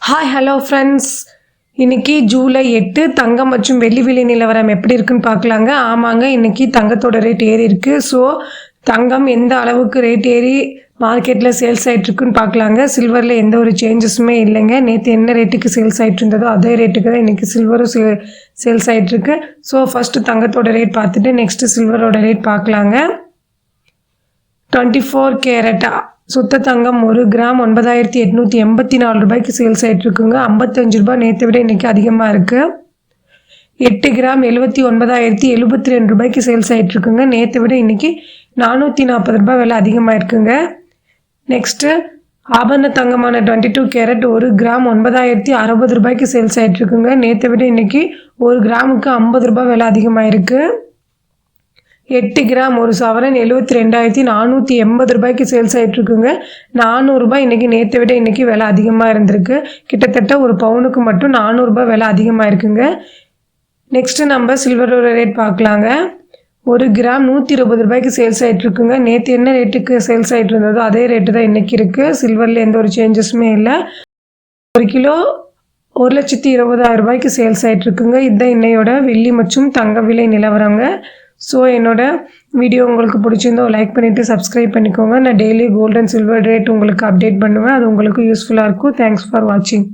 Hi hello friends, இன்றைக்கி ஜூலை 8 தங்கம் மற்றும் வெள்ளி விலை நிலவரம் எப்படி இருக்குன்னு பார்க்கலாங்க. ஆமாங்க, இன்றைக்கி தங்கத்தோட ரேட் ஏறி இருக்குது. ஸோ தங்கம் எந்த அளவுக்கு ரேட் ஏறி மார்க்கெட்டில் சேல்ஸ் ஆகிட்ருக்குன்னு பார்க்கலாங்க. சில்வரில் எந்த ஒரு சேஞ்சஸுமே இல்லைங்க. நேற்று என்ன ரேட்டுக்கு சேல்ஸ் ஆகிட்டு இருந்ததோ அதே ரேட்டுக்கு தான் இன்றைக்கி சில்வரும் சேல்ஸ் ஆகிட்ருக்கு. ஸோ ஃபஸ்ட்டு தங்கத்தோட ரேட் பார்த்துட்டு நெக்ஸ்ட்டு சில்வரோட ரேட் பார்க்கலாங்க. 24 கேரட்டா சுத்த தங்கம் 1 கிராம் 9884 ரூபாய்க்கு சேல்ஸ் ஆகிட்ருக்குங்க. 55 ரூபாய் நேற்றை விட இன்றைக்கி அதிகமாக இருக்குது. 8 கிராம் 79,072 ரூபாய்க்கு சேல்ஸ் ஆகிட்ருக்குங்க. நேற்றை விட இன்றைக்கி 440 ரூபாய் விலை அதிகமாக இருக்குங்க. நெக்ஸ்ட்டு ஆபரண தங்கமான 22 கேரட் 1 கிராம் 9,060 ரூபாய்க்கு சேல்ஸ் ஆகிட்ருக்குங்க. நேற்றை விட இன்றைக்கி 1 கிராமுக்கு 50 ரூபாய் விலை அதிகமாக இருக்குது. 8 கிராம் 1 சவரன் 72,480 ரூபாய்க்கு சேல்ஸ் ஆகிட்ருக்குங்க. 400 ரூபாய் இன்றைக்கி நேற்றை விட இன்றைக்கி விலை அதிகமாக இருந்திருக்கு. கிட்டத்தட்ட ஒரு பவுனுக்கு மட்டும் 400 ரூபாய் விலை அதிகமாக இருக்குங்க. நெக்ஸ்ட்டு நம்ம சில்வரோட ரேட் பார்க்கலாங்க. 1 கிராம் 120 ரூபாய்க்கு சேல்ஸ் ஆகிட்ருக்குங்க. நேற்று என்ன ரேட்டுக்கு சேல்ஸ் ஆகிட்டு இருந்ததோ அதே ரேட்டு தான் இன்றைக்கி இருக்குது. சில்வரில் எந்த ஒரு சேஞ்சஸுமே இல்லை. 1 கிலோ 1,20,000 ரூபாய்க்கு சேல்ஸ் ஆகிட்ருக்குங்க. இதுதான் இன்னையோட வெள்ளி மற்றும் தங்க விலை நிலவரங்க. ஸோ என்னோடய வீடியோ உங்களுக்கு பிடிச்சிருந்தோ லைக் பண்ணிவிட்டு சப்ஸ்கிரைப் பண்ணிக்கோங்க. நான் daily gold and silver rate உங்களுக்கு அப்டேட் பண்ணுவேன். அது உங்களுக்கு யூஸ்ஃபுல்லாக இருக்கும். தேங்க்ஸ் ஃபார் வாட்சிங்.